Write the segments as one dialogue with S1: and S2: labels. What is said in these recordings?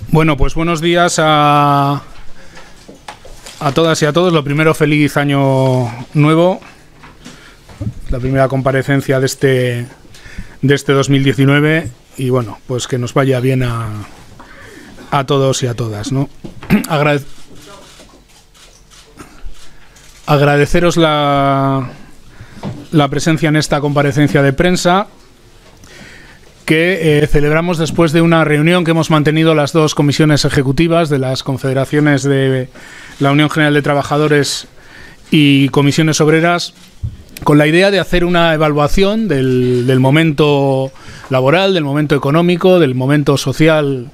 S1: Bueno, pues buenos días a todas y a todos. Lo primero, feliz año nuevo. La primera comparecencia de este 2019 y bueno, pues que nos vaya bien a todos y a todas, ¿no? Agradeceros la presencia en esta comparecencia de prensa que celebramos después de una reunión que hemos mantenido las dos comisiones ejecutivas de las confederaciones de la Unión General de Trabajadores y Comisiones Obreras, con la idea de hacer una evaluación del momento laboral, del momento económico, del momento social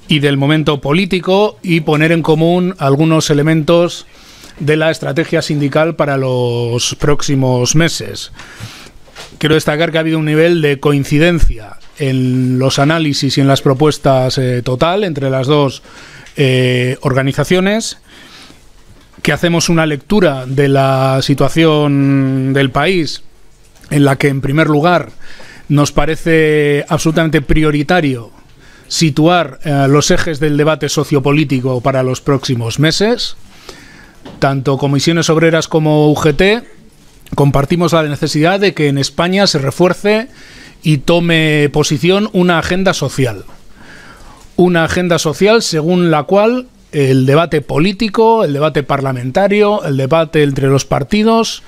S1: y del momento político, y poner en común algunos elementos de la estrategia sindical para los próximos meses. Quiero destacar que ha habido un nivel de coincidencia en los análisis y en las propuestas total entre las dos organizaciones, que hacemos una lectura de la situación del país en la que, en primer lugar, nos parece absolutamente prioritario situar los ejes del debate sociopolítico para los próximos meses. Tanto Comisiones Obreras como UGT compartimos la necesidad de que en España se refuerce y tome posición una agenda social. Una agenda social según la cual el debate político, el debate parlamentario, el debate entre los partidos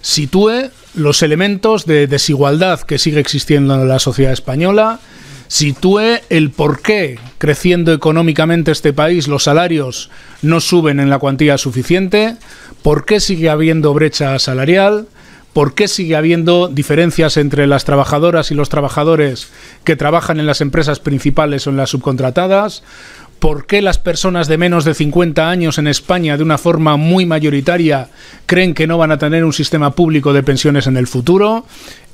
S1: sitúe los elementos de desigualdad que sigue existiendo en la sociedad española, sitúe el por qué, creciendo económicamente este país, los salarios no suben en la cuantía suficiente, por qué sigue habiendo brecha salarial, por qué sigue habiendo diferencias entre las trabajadoras y los trabajadores que trabajan en las empresas principales o en las subcontratadas, por qué las personas de menos de 50 años en España, de una forma muy mayoritaria, creen que no van a tener un sistema público de pensiones en el futuro.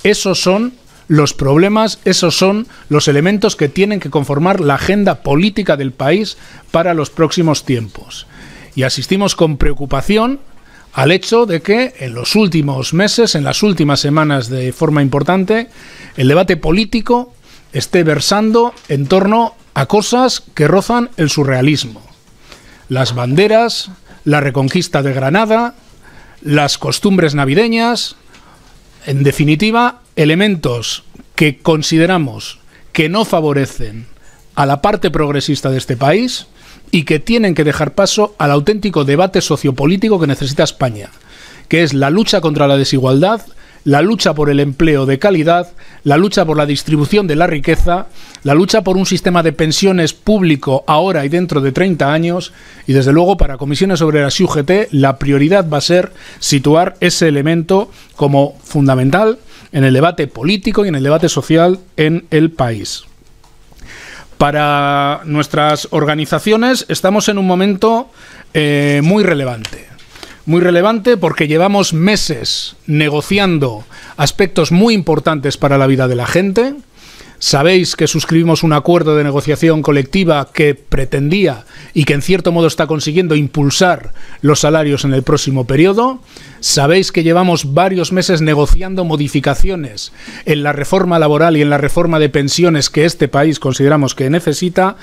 S1: Esos son los problemas, esos son los elementos que tienen que conformar la agenda política del país para los próximos tiempos. Y asistimos con preocupación al hecho de que en los últimos meses, en las últimas semanas de forma importante, el debate político esté versando en torno a cosas que rozan el surrealismo. Las banderas, la reconquista de Granada, las costumbres navideñas, en definitiva, elementos que consideramos que no favorecen a la parte progresista de este país y que tienen que dejar paso al auténtico debate sociopolítico que necesita España, que es la lucha contra la desigualdad, la lucha por el empleo de calidad, la lucha por la distribución de la riqueza, la lucha por un sistema de pensiones público ahora y dentro de 30 años, y desde luego para Comisiones Obreras y UGT la prioridad va a ser situar ese elemento como fundamental en el debate político y en el debate social en el país. Para nuestras organizaciones estamos en un momento muy relevante. Muy relevante porque llevamos meses negociando aspectos muy importantes para la vida de la gente. Sabéis que suscribimos un acuerdo de negociación colectiva que pretendía y que en cierto modo está consiguiendo impulsar los salarios en el próximo periodo. Sabéis que llevamos varios meses negociando modificaciones en la reforma laboral y en la reforma de pensiones que este país consideramos que necesita,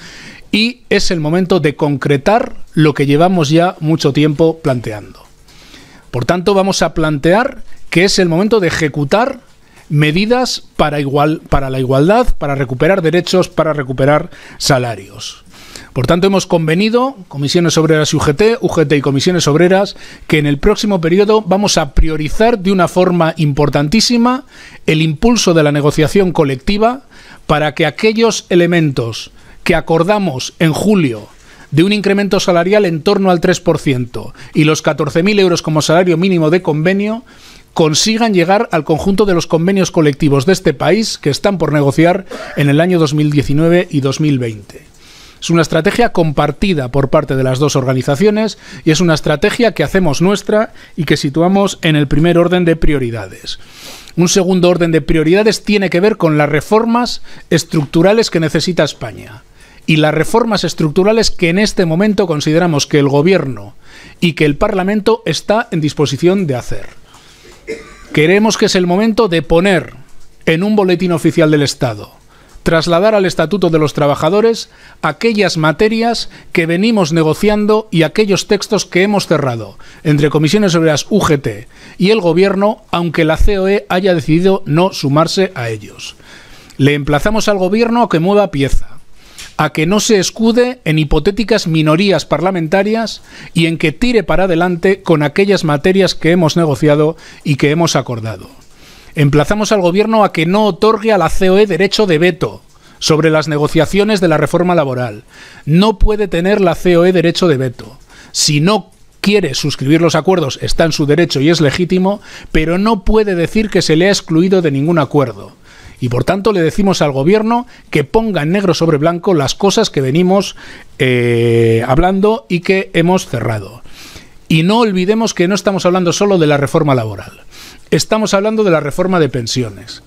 S1: y es el momento de concretar lo que llevamos ya mucho tiempo planteando. Por tanto, vamos a plantear que es el momento de ejecutar medidas para la igualdad, para recuperar derechos, para recuperar salarios. Por tanto, hemos convenido, Comisiones Obreras y UGT y Comisiones Obreras, que en el próximo periodo vamos a priorizar de una forma importantísima el impulso de la negociación colectiva para que aquellos elementos que acordamos en julio de un incremento salarial en torno al 3% y los 14.000 euros como salario mínimo de convenio consigan llegar al conjunto de los convenios colectivos de este país que están por negociar en el año 2019 y 2020. Es una estrategia compartida por parte de las dos organizaciones y es una estrategia que hacemos nuestra y que situamos en el primer orden de prioridades. Un segundo orden de prioridades tiene que ver con las reformas estructurales que necesita España y las reformas estructurales que en este momento consideramos que el Gobierno y que el Parlamento está en disposición de hacer. Creemos que es el momento de poner en un boletín oficial del Estado trasladar al Estatuto de los Trabajadores aquellas materias que venimos negociando y aquellos textos que hemos cerrado entre Comisiones Obreras, UGT y el Gobierno, aunque la COE haya decidido no sumarse a ellos. Le emplazamos al Gobierno a que mueva pieza, a que no se escude en hipotéticas minorías parlamentarias y en que tire para adelante con aquellas materias que hemos negociado y que hemos acordado. Emplazamos al Gobierno a que no otorgue a la COE derecho de veto sobre las negociaciones de la reforma laboral. No puede tener la COE derecho de veto. Si no quiere suscribir los acuerdos, está en su derecho y es legítimo, pero no puede decir que se le ha excluido de ningún acuerdo. Y por tanto le decimos al Gobierno que ponga en negro sobre blanco las cosas que venimos hablando y que hemos cerrado. Y no olvidemos que no estamos hablando solo de la reforma laboral. Estamos hablando de la reforma de pensiones.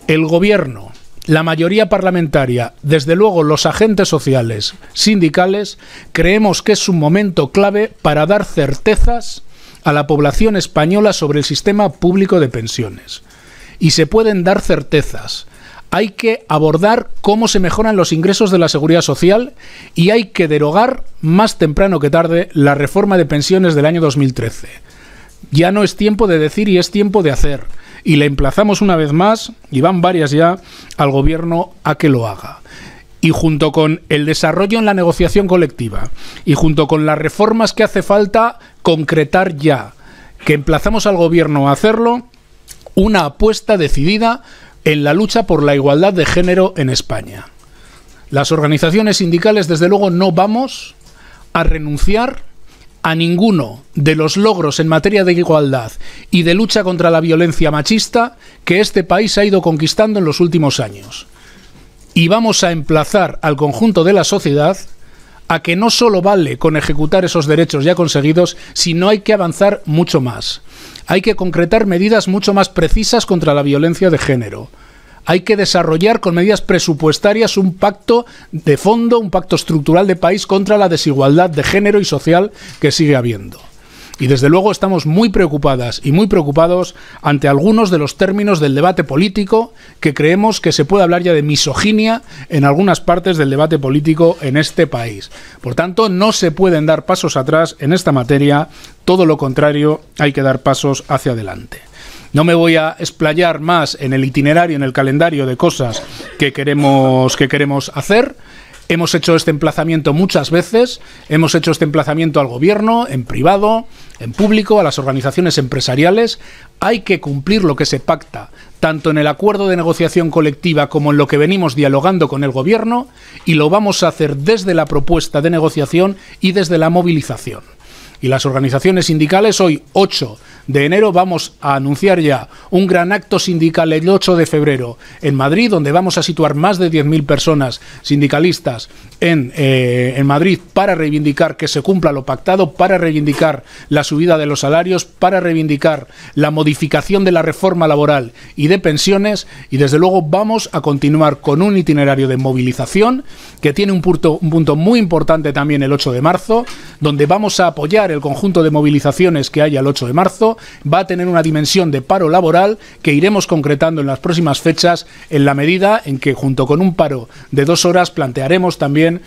S1: El Gobierno, la mayoría parlamentaria, desde luego los agentes sociales, sindicales, creemos que es un momento clave para dar certezas a la población española sobre el sistema público de pensiones. Y se pueden dar certezas. Hay que abordar cómo se mejoran los ingresos de la Seguridad Social y hay que derogar, más temprano que tarde, la reforma de pensiones del año 2013. Ya no es tiempo de decir y es tiempo de hacer. Y le emplazamos una vez más, y van varias ya, al Gobierno a que lo haga. Y junto con el desarrollo en la negociación colectiva y junto con las reformas que hace falta concretar ya, que emplazamos al Gobierno a hacerlo, una apuesta decidida en la lucha por la igualdad de género en España. Las organizaciones sindicales, desde luego, no vamos a renunciar a ninguno de los logros en materia de igualdad y de lucha contra la violencia machista que este país ha ido conquistando en los últimos años. Y vamos a emplazar al conjunto de la sociedad a que no solo vale con ejecutar esos derechos ya conseguidos, sino hay que avanzar mucho más. Hay que concretar medidas mucho más precisas contra la violencia de género. Hay que desarrollar con medidas presupuestarias un pacto de fondo, un pacto estructural de país contra la desigualdad de género y social que sigue habiendo. Y desde luego estamos muy preocupadas y muy preocupados ante algunos de los términos del debate político que creemos que se puede hablar ya de misoginia en algunas partes del debate político en este país. Por tanto, no se pueden dar pasos atrás en esta materia, todo lo contrario, hay que dar pasos hacia adelante. No me voy a explayar más en el itinerario, en el calendario de cosas que queremos hacer. Hemos hecho este emplazamiento muchas veces, hemos hecho este emplazamiento al Gobierno, en privado, en público, a las organizaciones empresariales. Hay que cumplir lo que se pacta, tanto en el acuerdo de negociación colectiva como en lo que venimos dialogando con el Gobierno, y lo vamos a hacer desde la propuesta de negociación y desde la movilización. Y las organizaciones sindicales, hoy 8 de enero, vamos a anunciar ya un gran acto sindical el 8 de febrero en Madrid, donde vamos a situar más de 10.000 personas sindicalistas en Madrid para reivindicar que se cumpla lo pactado, para reivindicar la subida de los salarios, para reivindicar la modificación de la reforma laboral y de pensiones. Y desde luego vamos a continuar con un itinerario de movilización que tiene un punto muy importante también el 8 de marzo, donde vamos a apoyar el conjunto de movilizaciones que haya el 8 de marzo. Va a tener una dimensión de paro laboral que iremos concretando en las próximas fechas, en la medida en que junto con un paro de 2 horas plantearemos también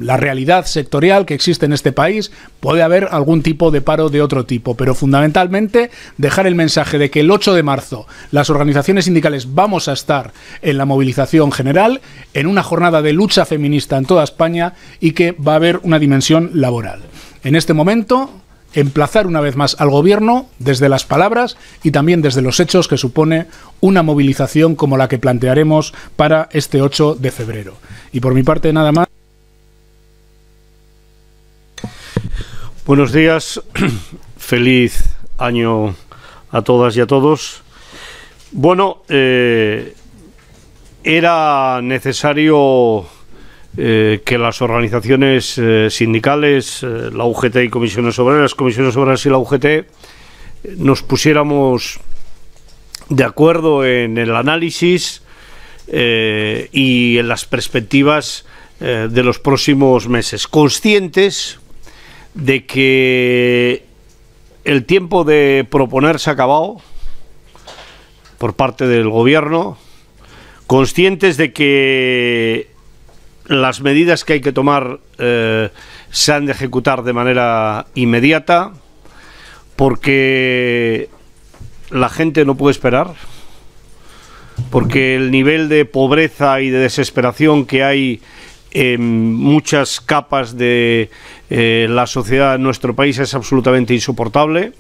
S1: la realidad sectorial que existe en este país. Puede haber algún tipo de paro de otro tipo, pero fundamentalmente dejar el mensaje de que el 8 de marzo las organizaciones sindicales vamos a estar en la movilización general, en una jornada de lucha feminista en toda España, y que va a haber una dimensión laboral. En este momento, emplazar una vez más al Gobierno desde las palabras y también desde los hechos que supone una movilización como la que plantearemos para este 8 de febrero. Y por mi parte nada más.
S2: Buenos días, feliz año a todas y a todos. Bueno, era necesario que las organizaciones sindicales, la UGT y Comisiones Obreras y la UGT, nos pusiéramos de acuerdo en el análisis y en las perspectivas de los próximos meses, conscientes de que el tiempo de proponer se ha acabado por parte del Gobierno, conscientes de que las medidas que hay que tomar se han de ejecutar de manera inmediata, porque la gente no puede esperar, porque el nivel de pobreza y de desesperación que hay en muchas capas de la sociedad en nuestro país es absolutamente insoportable,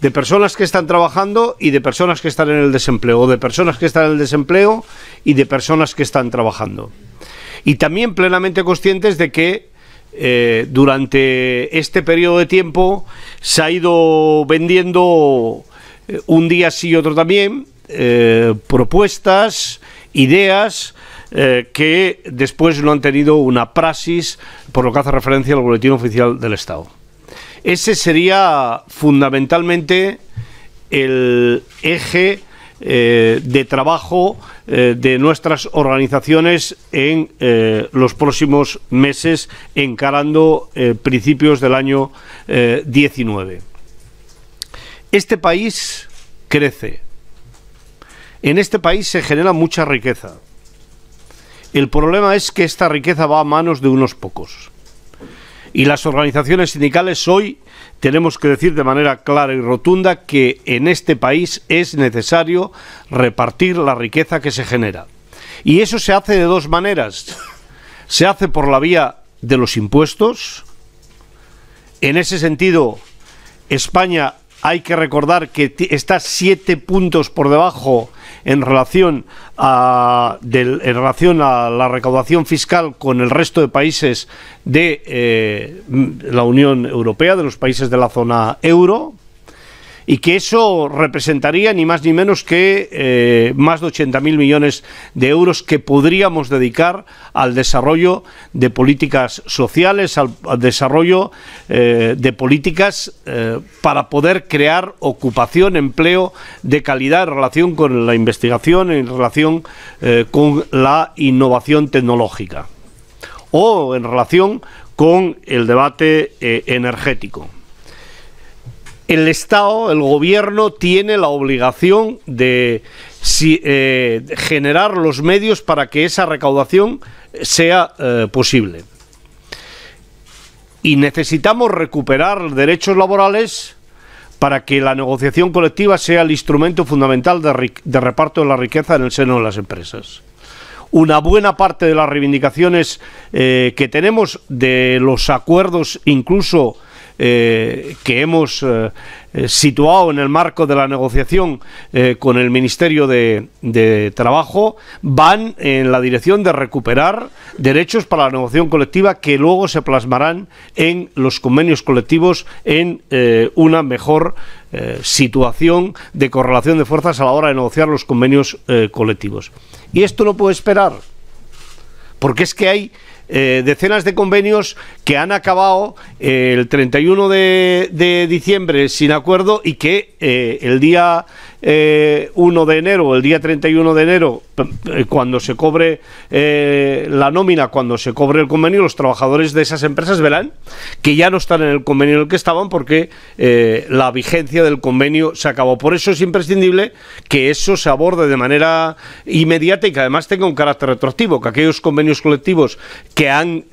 S2: de personas que están trabajando y de personas que están en el desempleo, o de personas que están en el desempleo y de personas que están trabajando. Y también plenamente conscientes de que durante este periodo de tiempo se ha ido vendiendo un día sí y otro también propuestas, ideas que después no han tenido una praxis por lo que hace referencia al Boletín Oficial del Estado. Ese sería fundamentalmente el eje de trabajo de nuestras organizaciones en los próximos meses, encarando principios del año 19. Este país crece. En este país se genera mucha riqueza. El problema es que esta riqueza va a manos de unos pocos. Y las organizaciones sindicales hoy tenemos que decir de manera clara y rotunda que en este país es necesario repartir la riqueza que se genera. Y eso se hace de dos maneras. Se hace por la vía de los impuestos. En ese sentido, España, hay que recordar que está 7 puntos por debajo en relación a la recaudación fiscal con el resto de países de la Unión Europea, de los países de la zona euro, y que eso representaría ni más ni menos que más de 80.000 millones de euros que podríamos dedicar al desarrollo de políticas sociales, al desarrollo de políticas para poder crear ocupación, empleo de calidad en relación con la investigación, en relación con la innovación tecnológica o en relación con el debate energético. El Estado, el Gobierno, tiene la obligación de generar los medios para que esa recaudación sea posible. Y necesitamos recuperar derechos laborales para que la negociación colectiva sea el instrumento fundamental de reparto de la riqueza en el seno de las empresas. Una buena parte de las reivindicaciones que tenemos, de los acuerdos incluso que hemos situado en el marco de la negociación con el Ministerio de Trabajo, van en la dirección de recuperar derechos para la negociación colectiva que luego se plasmarán en los convenios colectivos en una mejor situación de correlación de fuerzas a la hora de negociar los convenios colectivos. Y esto no puede esperar, porque es que hay decenas de convenios que han acabado el 31 de diciembre sin acuerdo y que el día 1 de enero o el día 31 de enero, cuando se cobre la nómina, cuando se cobre el convenio, los trabajadores de esas empresas verán que ya no están en el convenio en el que estaban porque la vigencia del convenio se acabó. Por eso es imprescindible que eso se aborde de manera inmediata y que además tenga un carácter retroactivo, que aquellos convenios colectivos que han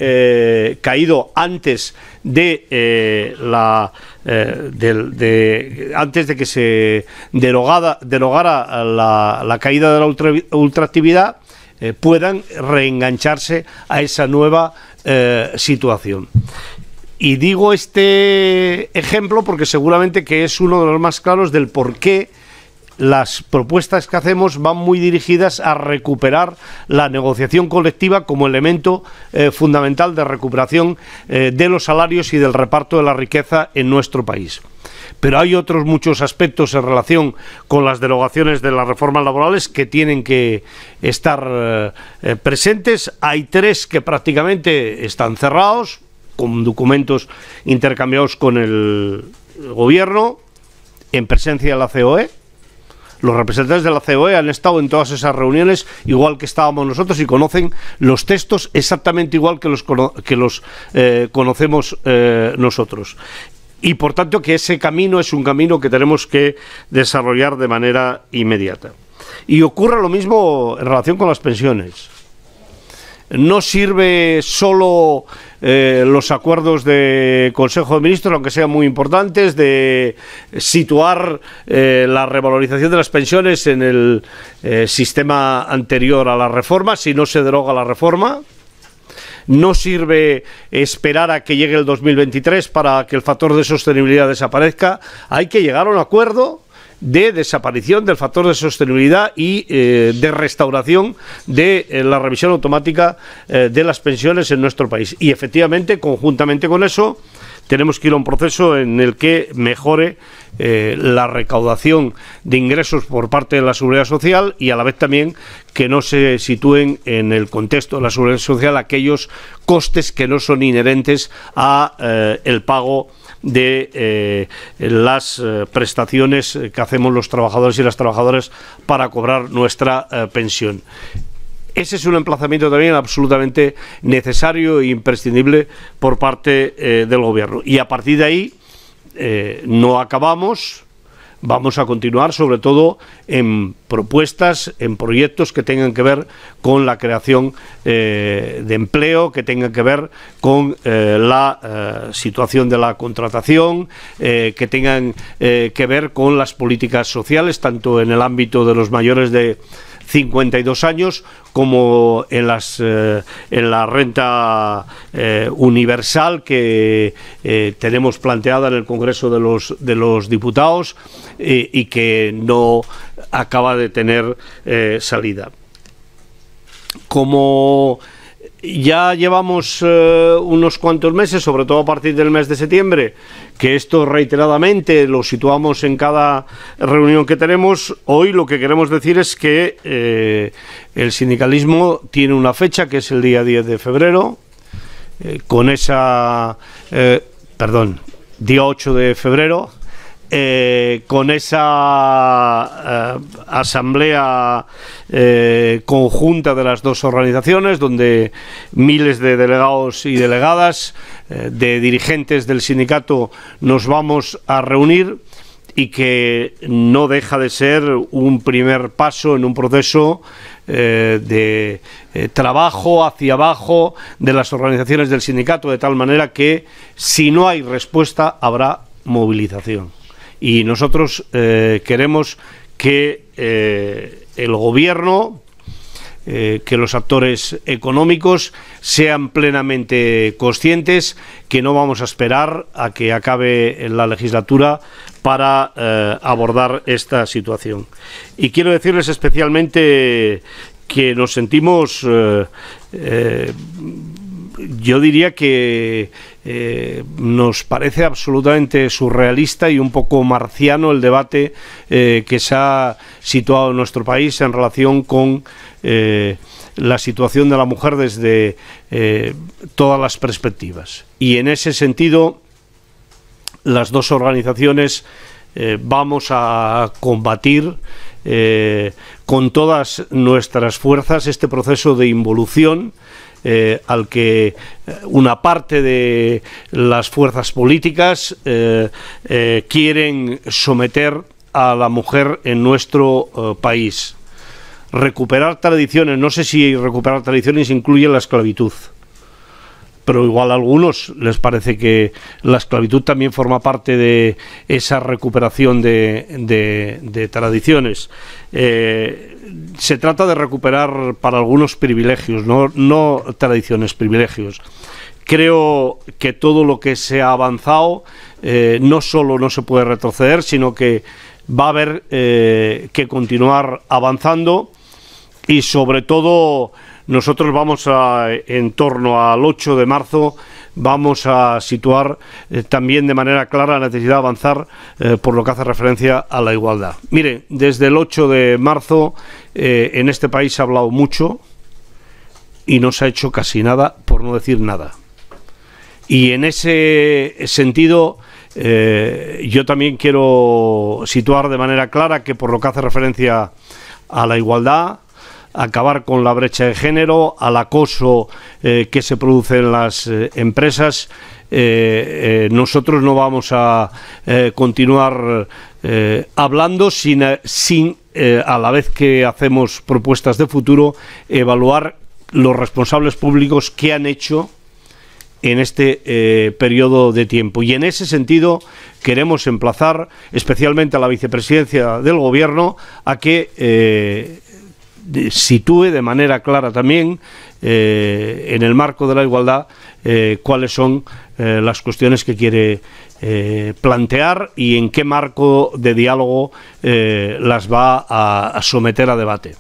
S2: caído antes antes de que se derogara la caída de la ultraactividad, puedan reengancharse a esa nueva situación. Y digo este ejemplo porque seguramente que es uno de los más claros del por qué las propuestas que hacemos van muy dirigidas a recuperar la negociación colectiva como elemento fundamental de recuperación de los salarios y del reparto de la riqueza en nuestro país. Pero hay otros muchos aspectos en relación con las derogaciones de las reformas laborales que tienen que estar presentes. Hay 3 que prácticamente están cerrados, con documentos intercambiados con el Gobierno, en presencia de la COE. Los representantes de la COE han estado en todas esas reuniones, igual que estábamos nosotros, y conocen los textos exactamente igual que los conocemos nosotros. Y por tanto que ese camino es un camino que tenemos que desarrollar de manera inmediata. Y ocurre lo mismo en relación con las pensiones. No sirve solo los acuerdos de Consejo de Ministros, aunque sean muy importantes, de situar la revalorización de las pensiones en el sistema anterior a la reforma, si no se deroga la reforma. No sirve esperar a que llegue el 2023 para que el factor de sostenibilidad desaparezca. Hay que llegar a un acuerdo de desaparición del factor de sostenibilidad y de restauración de la revisión automática de las pensiones en nuestro país. Y efectivamente, conjuntamente con eso, tenemos que ir a un proceso en el que mejore la recaudación de ingresos por parte de la Seguridad Social y a la vez también que no se sitúen en el contexto de la Seguridad Social aquellos costes que no son inherentes a el pago de las prestaciones que hacemos los trabajadores y las trabajadoras para cobrar nuestra pensión. Ese es un emplazamiento también absolutamente necesario e imprescindible por parte del Gobierno. Y a partir de ahí no acabamos. Vamos a continuar sobre todo en propuestas, en proyectos que tengan que ver con la creación de empleo, que tengan que ver con la situación de la contratación, que tengan que ver con las políticas sociales, tanto en el ámbito de los mayores de 52 años como en la renta universal que tenemos planteada en el Congreso de los Diputados y que no acaba de tener salida. Como ya llevamos unos cuantos meses, sobre todo a partir del mes de septiembre, que esto reiteradamente lo situamos en cada reunión que tenemos, hoy lo que queremos decir es que el sindicalismo tiene una fecha, que es el día 10 de febrero, día 8 de febrero, con esa asamblea conjunta de las dos organizaciones, donde miles de delegados y delegadas, de dirigentes del sindicato, nos vamos a reunir, y que no deja de ser un primer paso en un proceso de trabajo hacia abajo de las organizaciones del sindicato, de tal manera que si no hay respuesta habrá movilización. Y nosotros queremos que el Gobierno, que los actores económicos sean plenamente conscientes que no vamos a esperar a que acabe la legislatura para abordar esta situación. Y quiero decirles especialmente que nos sentimos, yo diría que nos parece absolutamente surrealista y un poco marciano el debate que se ha situado en nuestro país en relación con la situación de la mujer desde todas las perspectivas. Y en ese sentido, las dos organizaciones vamos a combatir con todas nuestras fuerzas este proceso de involución al que una parte de las fuerzas políticas quieren someter a la mujer en nuestro país. Recuperar tradiciones, no sé si recuperar tradiciones incluye la esclavitud, pero igual a algunos les parece que la esclavitud también forma parte de esa recuperación de tradiciones. Se trata de recuperar para algunos privilegios, no tradiciones, privilegios. Creo que todo lo que se ha avanzado no solo no se puede retroceder, sino que va a haber que continuar avanzando, y sobre todo nosotros vamos en torno al 8 de marzo, vamos a situar también de manera clara la necesidad de avanzar por lo que hace referencia a la igualdad. Mire, desde el 8 de marzo en este país se ha hablado mucho y no se ha hecho casi nada, por no decir nada. Y en ese sentido yo también quiero situar de manera clara que por lo que hace referencia a la igualdad, acabar con la brecha de género, al acoso que se produce en las empresas, nosotros no vamos a continuar hablando sin a la vez que hacemos propuestas de futuro, evaluar los responsables públicos qué han hecho en este periodo de tiempo. Y en ese sentido queremos emplazar especialmente a la vicepresidencia del Gobierno a que sitúe de manera clara también en el marco de la igualdad cuáles son las cuestiones que quiere plantear y en qué marco de diálogo las va a someter a debate.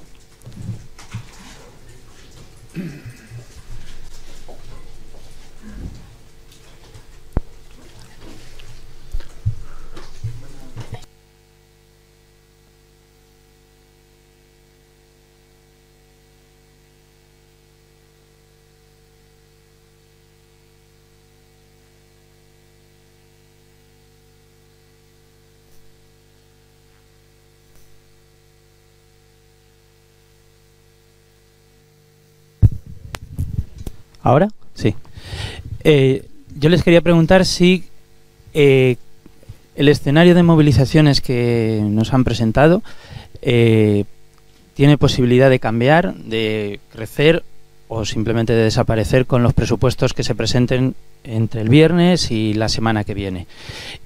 S3: ¿Ahora? Sí. Yo les quería preguntar si el escenario de movilizaciones que nos han presentado tiene posibilidad de cambiar, de crecer o simplemente de desaparecer con los presupuestos que se presenten entre el viernes y la semana que viene.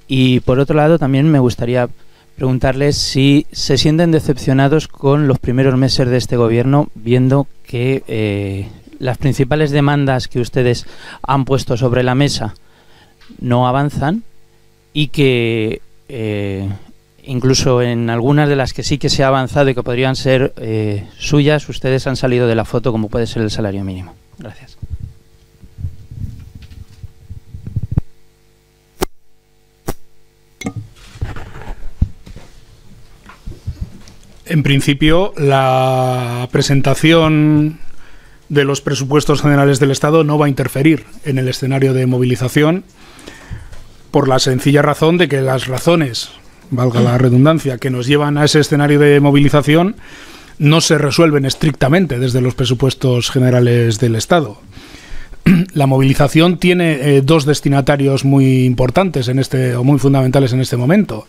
S3: Y por otro lado, también me gustaría preguntarles si se sienten decepcionados con los primeros meses de este gobierno, viendo que las principales demandas que ustedes han puesto sobre la mesa no avanzan y que incluso en algunas de las que sí que se ha avanzado y que podrían ser suyas, ustedes han salido de la foto, como puede ser el salario mínimo. Gracias.
S1: En principio, la presentación de los presupuestos generales del Estado no va a interferir en el escenario de movilización, por la sencilla razón de que las razones, valga la redundancia, que nos llevan a ese escenario de movilización no se resuelven estrictamente desde los presupuestos generales del Estado. La movilización tiene dos destinatarios muy importantes o muy fundamentales en este momento.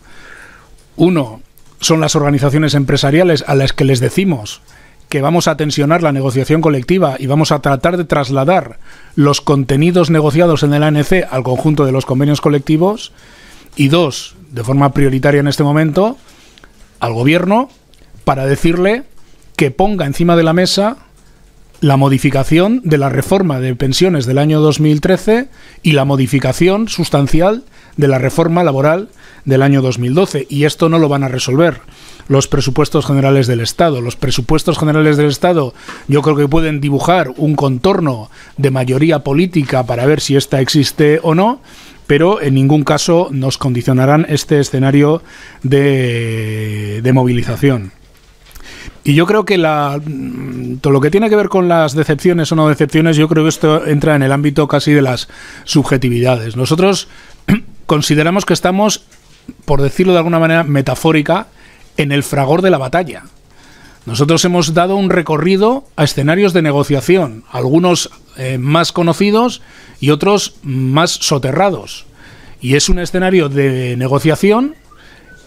S1: Uno son las organizaciones empresariales, a las que les decimos que vamos a tensionar la negociación colectiva y vamos a tratar de trasladar los contenidos negociados en el ANC al conjunto de los convenios colectivos. Y dos, de forma prioritaria en este momento, al Gobierno, para decirle que ponga encima de la mesa la modificación de la reforma de pensiones del año 2013 y la modificación sustancial de la reforma laboral del año 2012. Y esto no lo van a resolver los presupuestos generales del Estado. Los presupuestos generales del Estado yo creo que pueden dibujar un contorno de mayoría política para ver si esta existe o no, pero en ningún caso nos condicionarán este escenario de movilización. Y yo creo que todo lo que tiene que ver con las decepciones o no decepciones, yo creo que esto entra en el ámbito casi de las subjetividades. Nosotros consideramos que estamos, por decirlo de alguna manera metafórica, en el fragor de la batalla. Nosotros hemos dado un recorrido a escenarios de negociación, algunos más conocidos y otros más soterrados. Y es un escenario de negociación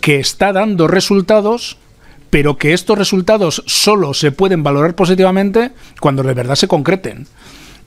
S1: que está dando resultados, pero que estos resultados solo se pueden valorar positivamente cuando de verdad se concreten.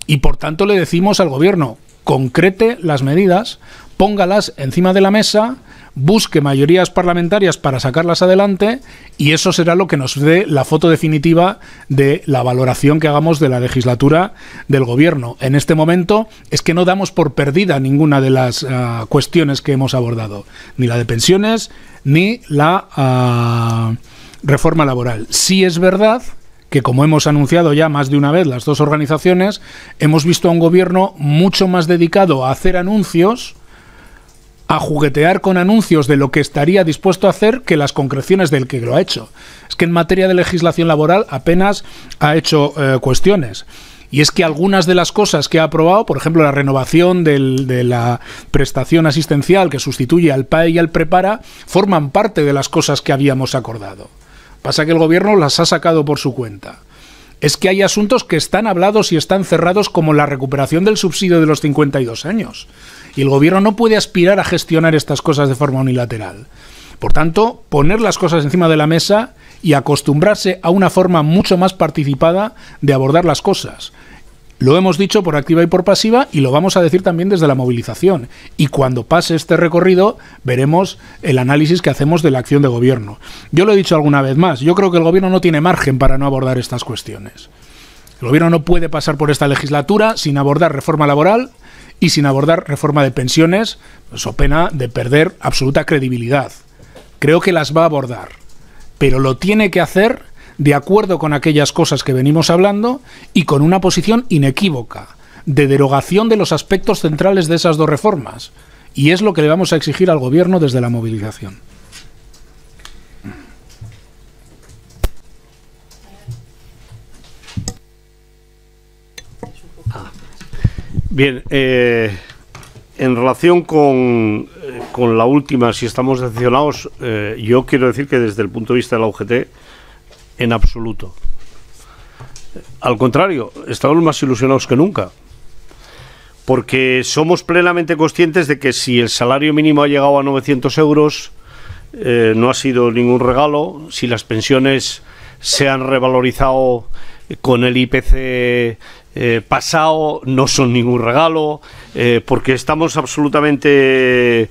S1: Y por tanto le decimos al Gobierno, concrete las medidas, póngalas encima de la mesa, busque mayorías parlamentarias para sacarlas adelante, y eso será lo que nos dé la foto definitiva de la valoración que hagamos de la legislatura del Gobierno. En este momento es que no damos por perdida ninguna de las cuestiones que hemos abordado, ni la de pensiones, ni la reforma laboral. Sí es verdad que, como hemos anunciado ya más de una vez las dos organizaciones, hemos visto a un Gobierno mucho más dedicado a hacer anuncios, a juguetear con anuncios de lo que estaría dispuesto a hacer, que las concreciones del que lo ha hecho. Es que en materia de legislación laboral apenas ha hecho cuestiones. Y es que algunas de las cosas que ha aprobado, por ejemplo, la renovación de la prestación asistencial que sustituye al PAE y al Prepara, forman parte de las cosas que habíamos acordado. Pasa que el Gobierno las ha sacado por su cuenta. Es que hay asuntos que están hablados y están cerrados, como la recuperación del subsidio de los 52 años. Y el Gobierno no puede aspirar a gestionar estas cosas de forma unilateral. Por tanto, poner las cosas encima de la mesa y acostumbrarse a una forma mucho más participada de abordar las cosas. Lo hemos dicho por activa y por pasiva y lo vamos a decir también desde la movilización. Y cuando pase este recorrido veremos el análisis que hacemos de la acción de gobierno. Yo lo he dicho alguna vez más, yo creo que el gobierno no tiene margen para no abordar estas cuestiones. El gobierno no puede pasar por esta legislatura sin abordar reforma laboral y sin abordar reforma de pensiones, so pena de perder absoluta credibilidad. Creo que las va a abordar, pero lo tiene que hacer de acuerdo con aquellas cosas que venimos hablando y con una posición inequívoca de derogación de los aspectos centrales de esas dos reformas. Y es lo que le vamos a exigir al gobierno desde la movilización.
S2: Bien, en relación con la última, si estamos decepcionados, yo quiero decir que desde el punto de vista de la UGT, en absoluto. Al contrario, estamos más ilusionados que nunca, porque somos plenamente conscientes de que si el salario mínimo ha llegado a 900 euros, no ha sido ningún regalo. Si las pensiones se han revalorizado con el IPC pasado, no son ningún regalo, porque estamos absolutamente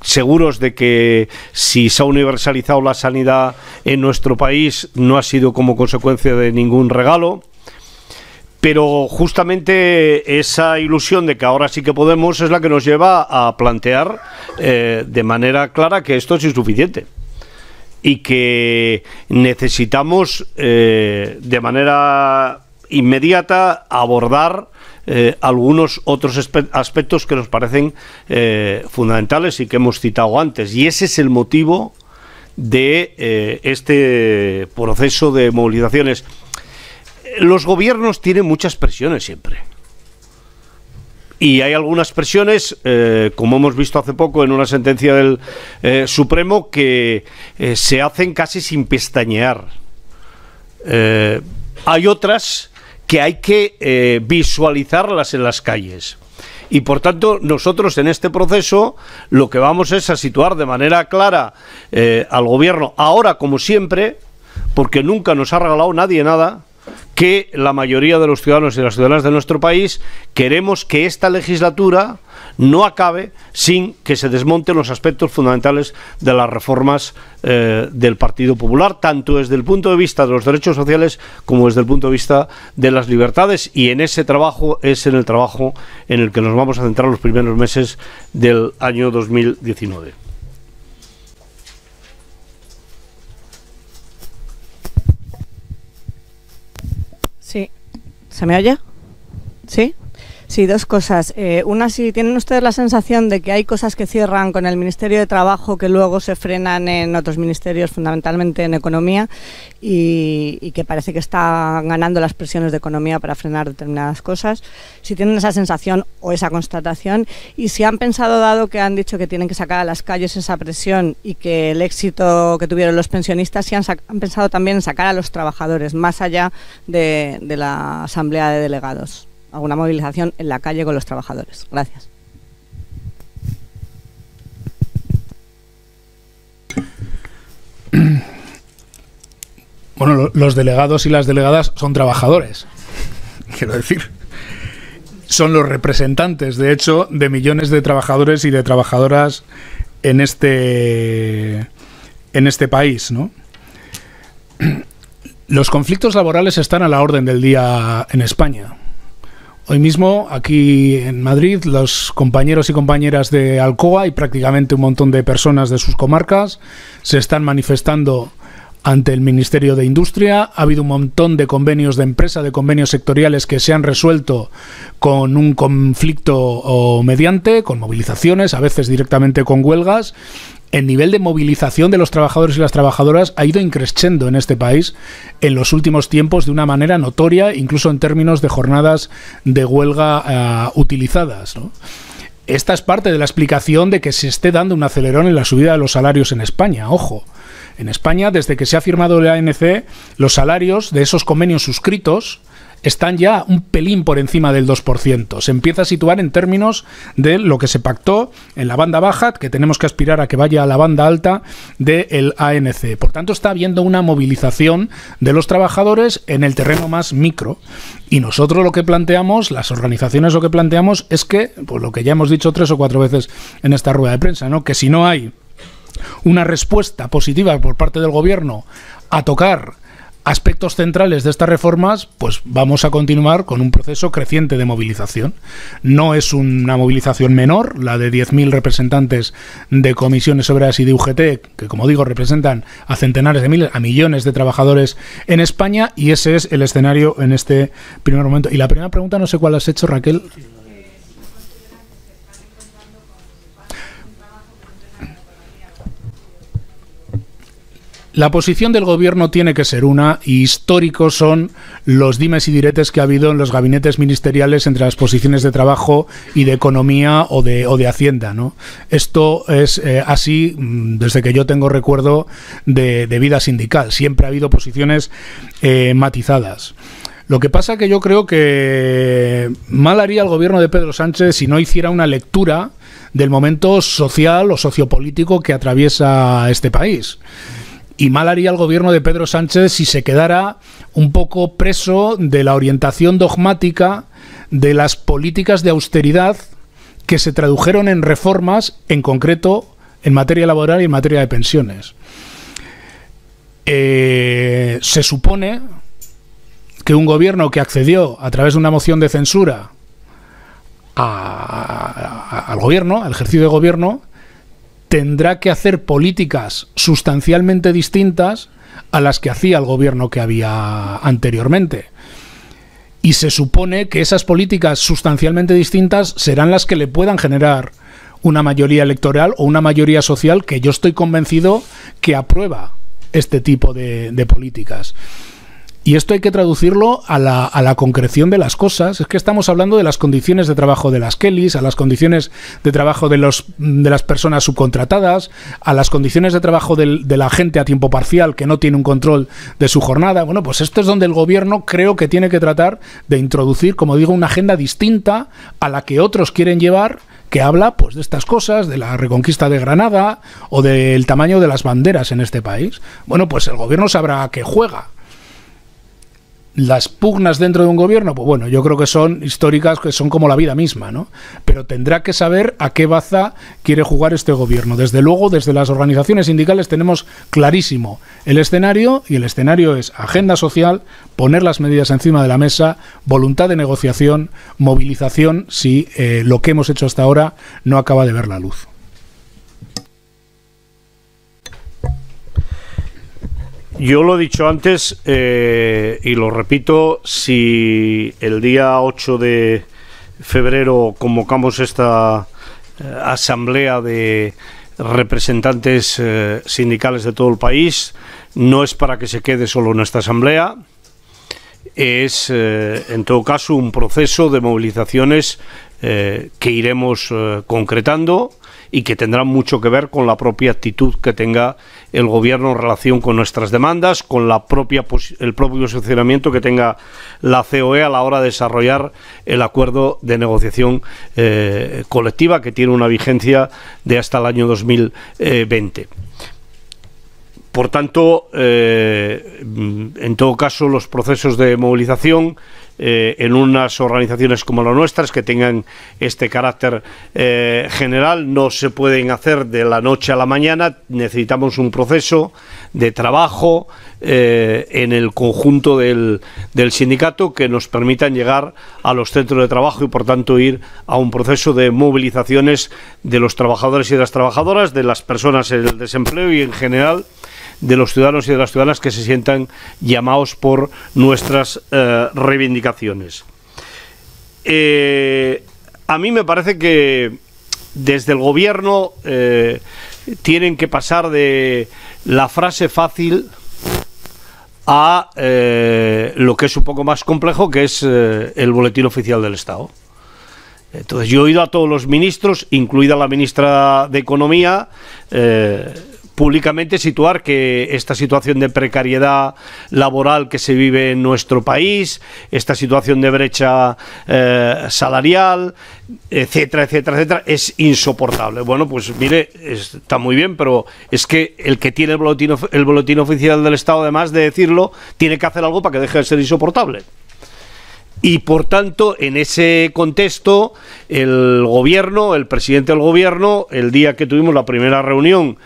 S2: seguros de que si se ha universalizado la sanidad en nuestro país no ha sido como consecuencia de ningún regalo. Pero justamente esa ilusión de que ahora sí que podemos es la que nos lleva a plantear de manera clara que esto es insuficiente y que necesitamos de manera inmediata abordar algunos otros aspectos que nos parecen fundamentales y que hemos citado antes, y ese es el motivo de este proceso de movilizaciones. Los gobiernos tienen muchas presiones siempre, y hay algunas presiones, como hemos visto hace poco en una sentencia del Supremo, que se hacen casi sin pestañear. Hay otras que hay que visualizarlas en las calles. Y por tanto, nosotros en este proceso lo que vamos es a situar de manera clara al gobierno, ahora como siempre, porque nunca nos ha regalado nadie nada, que la mayoría de los ciudadanos y las ciudadanas de nuestro país queremos que esta legislatura no acabe sin que se desmonten los aspectos fundamentales de las reformas del Partido Popular, tanto desde el punto de vista de los derechos sociales como desde el punto de vista de las libertades, y en ese trabajo es en el trabajo en el que nos vamos a centrar los primeros meses del año 2019.
S4: Sí. ¿Se me oye? ¿Sí? Sí, dos cosas. Una, si tienen ustedes la sensación de que hay cosas que cierran con el Ministerio de Trabajo que luego se frenan en otros ministerios, fundamentalmente en Economía, y que parece que están ganando las presiones de Economía para frenar determinadas cosas. Si tienen esa sensación o esa constatación, y si han pensado, dado que han dicho que tienen que sacar a las calles esa presión y que el éxito que tuvieron los pensionistas, si han pensado también en sacar a los trabajadores más allá de la Asamblea de Delegados. Alguna movilización en la calle con los trabajadores. Gracias.
S1: Bueno, los delegados y las delegadas son trabajadores, quiero decir. Son los representantes, de hecho, de millones de trabajadores y de trabajadoras en este país, ¿no? Los conflictos laborales están a la orden del día en España. Hoy mismo, aquí en Madrid, los compañeros y compañeras de Alcoa y prácticamente un montón de personas de sus comarcas se están manifestando ante el Ministerio de Industria. Ha habido un montón de convenios de empresa, de convenios sectoriales que se han resuelto con un conflicto o mediante, con movilizaciones, a veces directamente con huelgas. El nivel de movilización de los trabajadores y las trabajadoras ha ido increciendo en este país en los últimos tiempos de una manera notoria, incluso en términos de jornadas de huelga utilizadas, ¿no? Esta es parte de la explicación de que se esté dando un acelerón en la subida de los salarios en España. Ojo, en España, desde que se ha firmado la ANC, los salarios de esos convenios suscritos están ya un pelín por encima del 2%. Se empieza a situar en términos de lo que se pactó en la banda baja, que tenemos que aspirar a que vaya a la banda alta del ANC. Por tanto, está habiendo una movilización de los trabajadores en el terreno más micro. Y nosotros lo que planteamos, las organizaciones lo que planteamos es que, pues lo que ya hemos dicho 3 o 4 veces en esta rueda de prensa, ¿no?, que si no hay una respuesta positiva por parte del gobierno a tocar aspectos centrales de estas reformas, pues vamos a continuar con un proceso creciente de movilización. No es una movilización menor, la de 10.000 representantes de comisiones obreras y de UGT, que como digo representan a centenares de miles, a millones de trabajadores en España, y ese es el escenario en este primer momento. Y la primera pregunta no sé cuál has hecho, Raquel. La posición del gobierno tiene que ser una, y históricos son los dimes y diretes que ha habido en los gabinetes ministeriales entre las posiciones de trabajo y de economía o de hacienda, ¿no? Esto es así desde que yo tengo recuerdo de vida sindical. Siempre ha habido posiciones matizadas. Lo que pasa que yo creo que mal haría el gobierno de Pedro Sánchez si no hiciera una lectura del momento social o sociopolítico que atraviesa este país. Y mal haría el gobierno de Pedro Sánchez si se quedara un poco preso de la orientación dogmática de las políticas de austeridad que se tradujeron en reformas, en concreto en materia laboral y en materia de pensiones. Se supone que un gobierno que accedió a través de una moción de censura al gobierno, al ejercicio de gobierno, tendrá que hacer políticas sustancialmente distintas a las que hacía el gobierno que había anteriormente. Y se supone que esas políticas sustancialmente distintas serán las que le puedan generar una mayoría electoral o una mayoría social que yo estoy convencido que aprueba este tipo de políticas. Y esto hay que traducirlo a la concreción de las cosas. Es que estamos hablando de las condiciones de trabajo de las Kellys, a las condiciones de trabajo de las personas subcontratadas, a las condiciones de trabajo de la gente a tiempo parcial que no tiene un control de su jornada. Bueno, pues esto es donde el gobierno creo que tiene que tratar de introducir, como digo, una agenda distinta a la que otros quieren llevar, que habla pues de estas cosas, de la reconquista de Granada o del tamaño de las banderas en este país. Bueno, pues el gobierno sabrá a qué juega. Las pugnas dentro de un gobierno, pues bueno, yo creo que son históricas, que son como la vida misma, ¿no? Pero tendrá que saber a qué baza quiere jugar este gobierno. Desde luego, desde las organizaciones sindicales tenemos clarísimo el escenario, y el escenario es agenda social, poner las medidas encima de la mesa, voluntad de negociación, movilización, si lo que hemos hecho hasta ahora no acaba de ver la luz.
S2: Yo lo he dicho antes y lo repito, si el día 8 de febrero convocamos esta asamblea de representantes sindicales de todo el país, no es para que se quede solo en esta asamblea, es en todo caso un proceso de movilizaciones que iremos concretando y que tendrán mucho que ver con la propia actitud que tenga el gobierno en relación con nuestras demandas, con el propio posicionamiento que tenga la COE a la hora de desarrollar el acuerdo de negociación colectiva, que tiene una vigencia de hasta el año 2020. Por tanto, en todo caso, los procesos de movilización en unas organizaciones como las nuestras, que tengan este carácter general, no se pueden hacer de la noche a la mañana. Necesitamos un proceso de trabajo en el conjunto del sindicato que nos permitan llegar a los centros de trabajo y por tanto ir a un proceso de movilizaciones de los trabajadores y de las trabajadoras, de las personas en el desempleo y en general de los ciudadanos y de las ciudadanas que se sientan llamados por nuestras reivindicaciones. A mí me parece que desde el gobierno tienen que pasar de la frase fácil a lo que es un poco más complejo, que es el Boletín Oficial del Estado. Entonces yo he oído a todos los ministros, incluida la ministra de Economía, públicamente situar que esta situación de precariedad laboral que se vive en nuestro país, esta situación de brecha salarial, etcétera, etcétera, etcétera, es insoportable. Bueno, pues mire, está muy bien, pero es que el que tiene el boletín oficial del Estado, además de decirlo, tiene que hacer algo para que deje de ser insoportable. Y por tanto, en ese contexto, el gobierno, el presidente del gobierno, el día que tuvimos la primera reunión,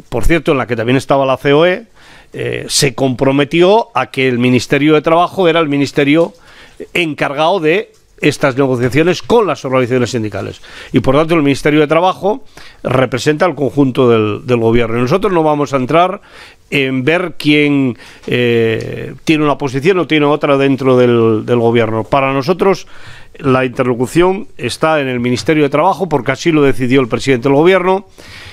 S2: por cierto, en la que también estaba la COE, se comprometió a que el Ministerio de Trabajo era el ministerio encargado de estas negociaciones con las organizaciones sindicales. Y por tanto, el Ministerio de Trabajo representa al conjunto del gobierno. Y nosotros no vamos a entrar en ver quién tiene una posición o tiene otra dentro del gobierno. Para nosotros, la interlocución está en el Ministerio de Trabajo, porque así lo decidió el presidente del gobierno,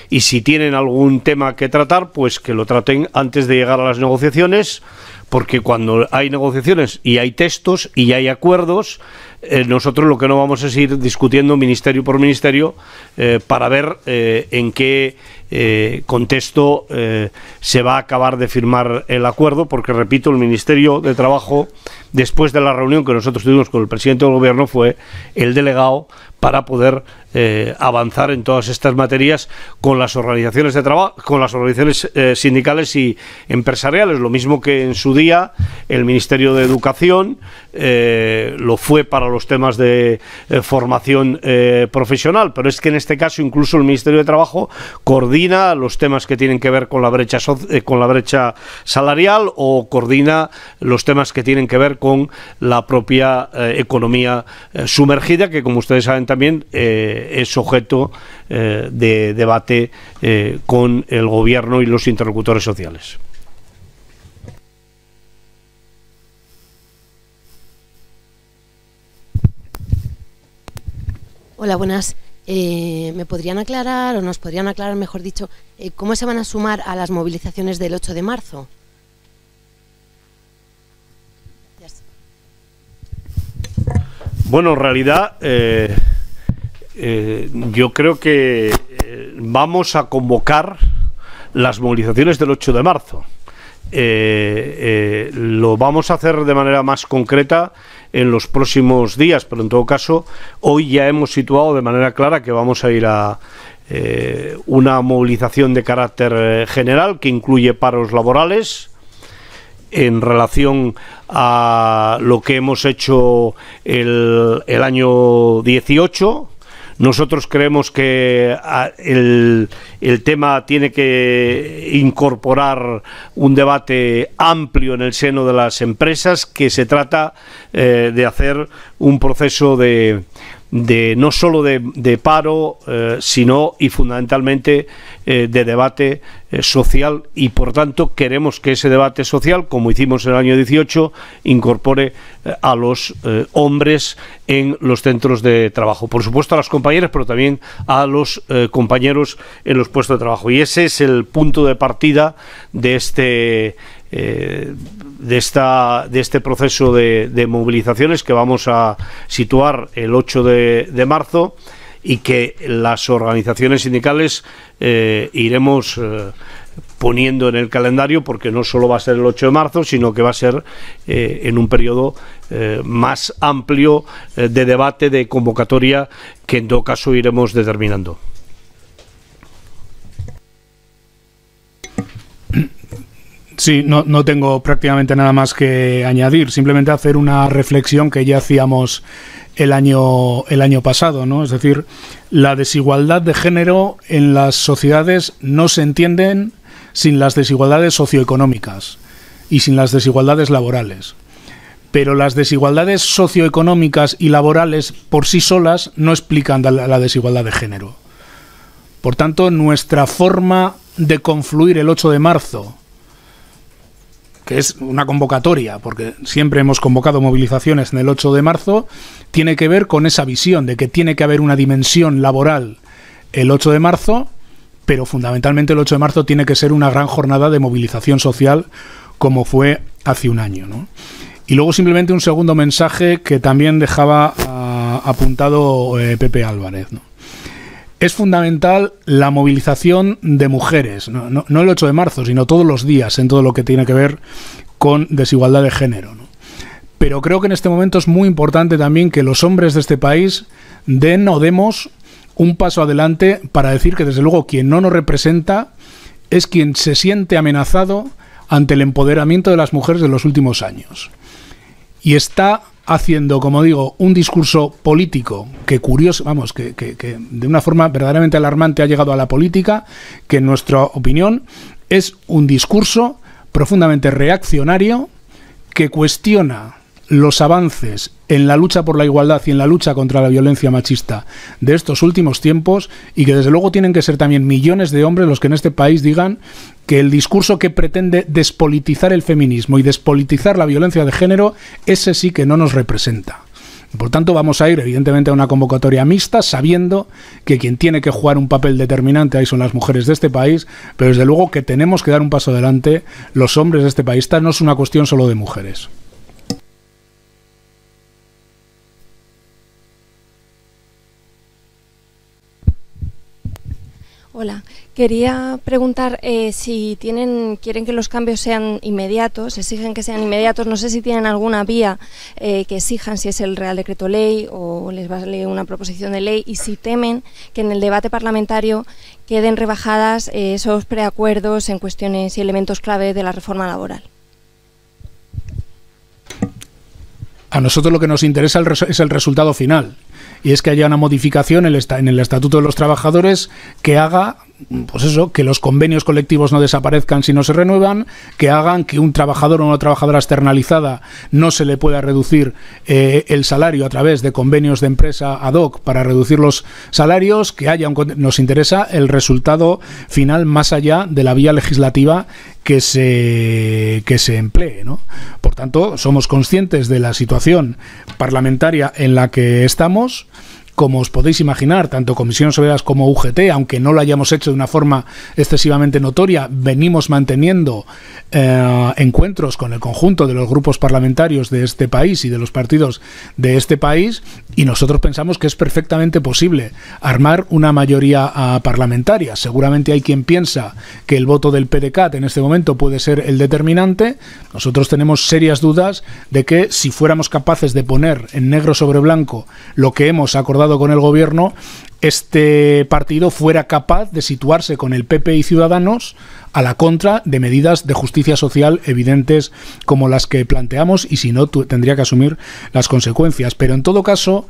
S2: y si tienen algún tema que tratar, pues que lo traten antes de llegar a las negociaciones, porque cuando hay negociaciones y hay textos y hay acuerdos, nosotros lo que no vamos es ir discutiendo ministerio por ministerio para ver en qué contexto se va a acabar de firmar el acuerdo, porque repito, el Ministerio de Trabajo, después de la reunión que nosotros tuvimos con el presidente del gobierno, fue el delegado para poder avanzar en todas estas materias con las organizaciones de trabajo, con las organizaciones sindicales y empresariales, lo mismo que en su día el Ministerio de Educación lo fue para los temas de formación profesional, pero es que en este caso incluso el Ministerio de Trabajo coordina los temas que tienen que ver con la brecha salarial, o coordina los temas que tienen que ver con la propia economía sumergida, que como ustedes saben también es objeto de debate con el gobierno y los interlocutores sociales.
S5: Hola, buenas. ¿Me podrían aclarar, o nos podrían aclarar, mejor dicho, cómo se van a sumar a las movilizaciones del 8 de marzo? Gracias.
S2: Bueno, en realidad yo creo que vamos a convocar las movilizaciones del 8 de marzo. Lo vamos a hacer de manera más concreta en los próximos días, pero en todo caso hoy ya hemos situado de manera clara que vamos a ir a una movilización de carácter general que incluye paros laborales en relación a lo que hemos hecho el año 18. Nosotros creemos que el tema tiene que incorporar un debate amplio en el seno de las empresas, que se trata de hacer un proceso de no solo de paro, sino y fundamentalmente de debate social, y por tanto queremos que ese debate social, como hicimos en el año 18, incorpore a los hombres en los centros de trabajo. Por supuesto a las compañeras, pero también a los compañeros en los puestos de trabajo. Y ese es el punto de partida de este proceso de movilizaciones que vamos a situar el 8 de marzo, y que las organizaciones sindicales iremos poniendo en el calendario, porque no solo va a ser el 8 de marzo, sino que va a ser en un periodo más amplio de debate, de convocatoria, que en todo caso iremos determinando.
S1: Sí, no tengo prácticamente nada más que añadir, simplemente hacer una reflexión que ya hacíamos el año pasado, ¿no? Es decir, la desigualdad de género en las sociedades no se entienden sin las desigualdades socioeconómicas y sin las desigualdades laborales. Pero las desigualdades socioeconómicas y laborales por sí solas no explican la desigualdad de género. Por tanto, nuestra forma de confluir el 8 de marzo, que es una convocatoria, porque siempre hemos convocado movilizaciones en el 8 de marzo, tiene que ver con esa visión de que tiene que haber una dimensión laboral el 8 de marzo, pero fundamentalmente el 8 de marzo tiene que ser una gran jornada de movilización social, como fue hace un año, ¿no? Y luego simplemente un segundo mensaje que también dejaba apuntado Pepe Álvarez, ¿no? es fundamental la movilización de mujeres, no el 8 de marzo, sino todos los días en todo lo que tiene que ver con desigualdad de género, ¿no? Pero creo que en este momento es muy importante también que los hombres de este país demos un paso adelante para decir que desde luego quien no nos representa es quien se siente amenazado ante el empoderamiento de las mujeres de los últimos años. Y está haciendo, como digo, un discurso político que de una forma verdaderamente alarmante ha llegado a la política, que en nuestra opinión es un discurso profundamente reaccionario que cuestiona los avances en la lucha por la igualdad y en la lucha contra la violencia machista de estos últimos tiempos, y que desde luego tienen que ser también millones de hombres los que en este país digan que el discurso que pretende despolitizar el feminismo y despolitizar la violencia de género, ese sí que no nos representa. Por tanto, vamos a ir evidentemente a una convocatoria mixta, sabiendo que quien tiene que jugar un papel determinante ahí son las mujeres de este país, pero desde luego que tenemos que dar un paso adelante los hombres de este país. Esta no es una cuestión solo de mujeres.
S6: Hola, quería preguntar si quieren que los cambios sean inmediatos, exigen que sean inmediatos. No sé si tienen alguna vía que exijan, si es el Real Decreto Ley o les vale una proposición de ley, y si temen que en el debate parlamentario queden rebajadas esos preacuerdos en cuestiones y elementos clave de la reforma laboral.
S1: A nosotros lo que nos interesa es el resultado final, y es que haya una modificación en el Estatuto de los Trabajadores que haga, pues eso, que los convenios colectivos no desaparezcan si no se renuevan, que hagan que un trabajador o una trabajadora externalizada no se le pueda reducir el salario a través de convenios de empresa ad hoc para reducir los salarios, que haya nos interesa el resultado final más allá de la vía legislativa que se emplee, ¿no? Por tanto, somos conscientes de la situación parlamentaria en la que estamos. Como os podéis imaginar, tanto Comisiones Obreras como UGT, aunque no lo hayamos hecho de una forma excesivamente notoria, venimos manteniendo encuentros con el conjunto de los grupos parlamentarios de este país y de los partidos de este país, y nosotros pensamos que es perfectamente posible armar una mayoría parlamentaria. Seguramente hay quien piensa que el voto del PDeCAT en este momento puede ser el determinante. Nosotros tenemos serias dudas de que, si fuéramos capaces de poner en negro sobre blanco lo que hemos acordado con el gobierno, este partido fuera capaz de situarse con el PP y Ciudadanos a la contra de medidas de justicia social evidentes como las que planteamos, y si no, tendría que asumir las consecuencias. Pero en todo caso,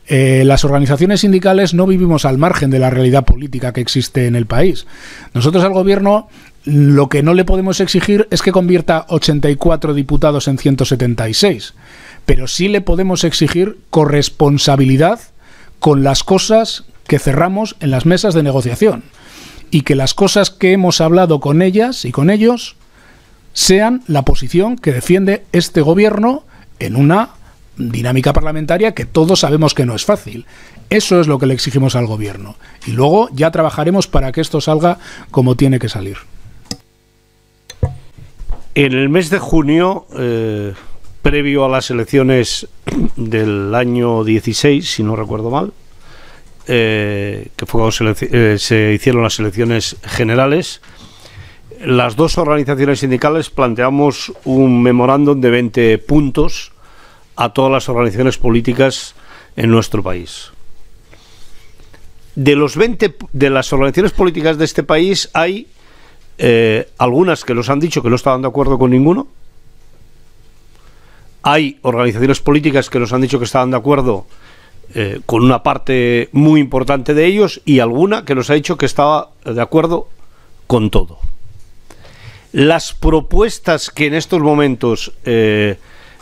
S1: las organizaciones sindicales no vivimos al margen de la realidad política que existe en el país. Nosotros al gobierno lo que no le podemos exigir es que convierta 84 diputados en 176, pero sí le podemos exigir corresponsabilidad con las cosas que cerramos en las mesas de negociación, y que las cosas que hemos hablado con ellas y con ellos sean la posición que defiende este gobierno en una dinámica parlamentaria que todos sabemos que no es fácil. Eso es lo que le exigimos al gobierno, y luego ya trabajaremos para que esto salga como tiene que salir.
S2: En el mes de junio, previo a las elecciones del año 16, si no recuerdo mal, que fue cuando se hicieron las elecciones generales, las dos organizaciones sindicales planteamos un memorándum de 20 puntos a todas las organizaciones políticas en nuestro país. De las organizaciones políticas de este país hay algunas que nos han dicho que no estaban de acuerdo con ninguno. Hay organizaciones políticas que nos han dicho que estaban de acuerdo con una parte muy importante de ellos, y alguna que nos ha dicho que estaba de acuerdo con todo. Las propuestas que en estos momentos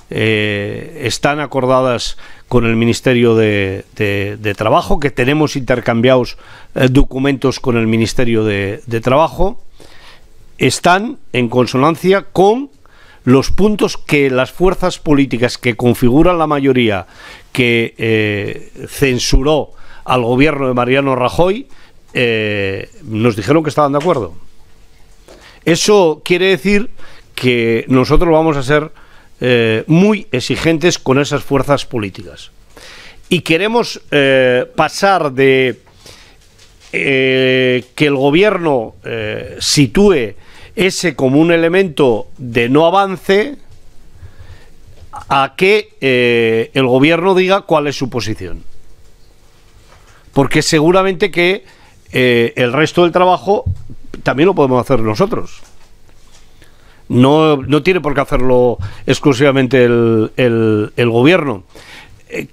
S2: están acordadas con el Ministerio de Trabajo, que tenemos intercambiados documentos con el Ministerio de Trabajo, están en consonancia con los puntos que las fuerzas políticas que configuran la mayoría que censuró al gobierno de Mariano Rajoy nos dijeron que estaban de acuerdo. Eso quiere decir que nosotros vamos a ser muy exigentes con esas fuerzas políticas, y queremos pasar de que el gobierno sitúe ese como un elemento de no avance, a que el gobierno diga cuál es su posición. Porque seguramente que el resto del trabajo también lo podemos hacer nosotros. No tiene por qué hacerlo exclusivamente el gobierno.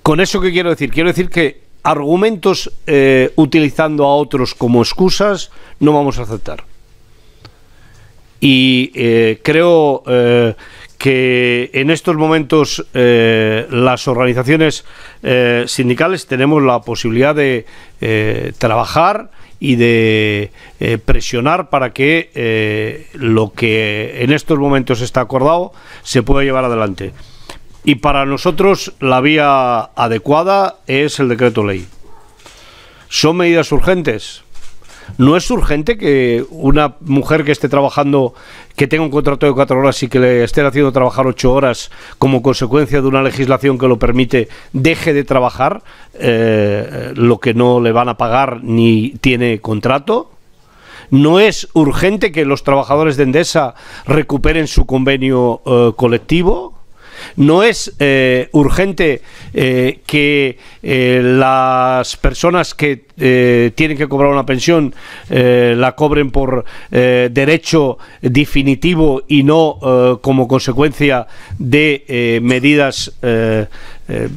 S2: ¿Con eso qué quiero decir? Quiero decir que argumentos utilizando a otros como excusas no vamos a aceptar. Y creo que en estos momentos las organizaciones sindicales tenemos la posibilidad de trabajar y de presionar para que lo que en estos momentos está acordado se pueda llevar adelante. Y para nosotros la vía adecuada es el decreto ley. ¿Son medidas urgentes? ¿No es urgente que una mujer que esté trabajando, que tenga un contrato de 4 horas y que le estén haciendo trabajar 8 horas como consecuencia de una legislación que lo permite, deje de trabajar lo que no le van a pagar ni tiene contrato? ¿No es urgente que los trabajadores de Endesa recuperen su convenio colectivo? ¿No es urgente que las personas que tienen que cobrar una pensión la cobren por derecho definitivo y no como consecuencia de medidas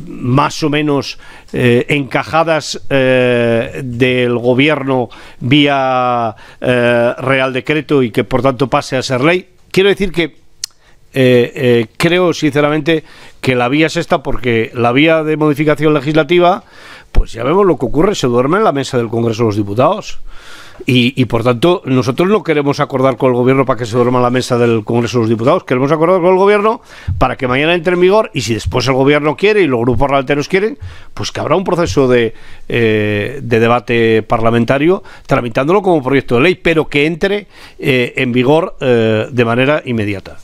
S2: más o menos encajadas del gobierno vía Real Decreto y que por tanto pase a ser ley? Quiero decir que creo sinceramente que la vía es esta, porque la vía de modificación legislativa, pues ya vemos lo que ocurre, se duerme en la mesa del Congreso de los Diputados y por tanto nosotros no queremos acordar con el gobierno para que se duerma en la mesa del Congreso de los Diputados, queremos acordar con el gobierno para que mañana entre en vigor, y si después el gobierno quiere y los grupos parlamentarios quieren, pues que habrá un proceso de debate parlamentario tramitándolo como proyecto de ley, pero que entre en vigor de manera inmediata.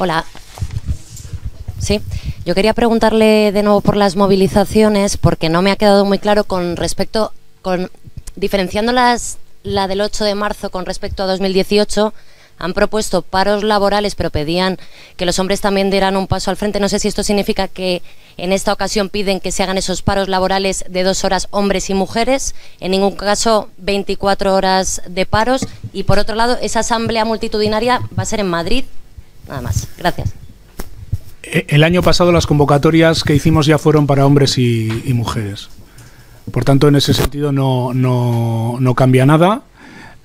S7: Hola. Sí, yo quería preguntarle de nuevo por las movilizaciones, porque no me ha quedado muy claro diferenciando la del 8 de marzo con respecto a 2018, han propuesto paros laborales, pero pedían que los hombres también dieran un paso al frente. No sé si esto significa que en esta ocasión piden que se hagan esos paros laborales de 2 horas hombres y mujeres, en ningún caso 24 horas de paros, y por otro lado, esa asamblea multitudinaria va a ser en Madrid. Nada más. Gracias.
S1: El año pasado las convocatorias que hicimos ya fueron para hombres y mujeres. Por tanto, en ese sentido no cambia nada.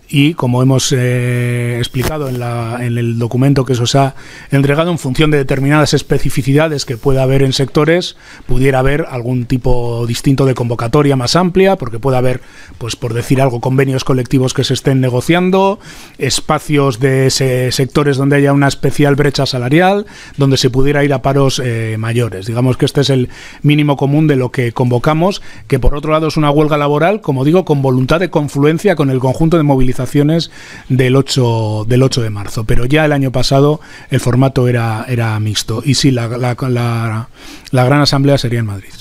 S1: Y como hemos explicado en el documento que se os ha entregado, en función de determinadas especificidades que pueda haber en sectores, pudiera haber algún tipo distinto de convocatoria más amplia, porque puede haber, pues por decir algo, convenios colectivos que se estén negociando, espacios de sectores donde haya una especial brecha salarial, donde se pudiera ir a paros mayores. Digamos que este es el mínimo común de lo que convocamos, que por otro lado es una huelga laboral, como digo, con voluntad de confluencia con el conjunto de movilizaciones del 8 de marzo, pero ya el año pasado el formato era mixto, y sí, la gran asamblea sería en Madrid.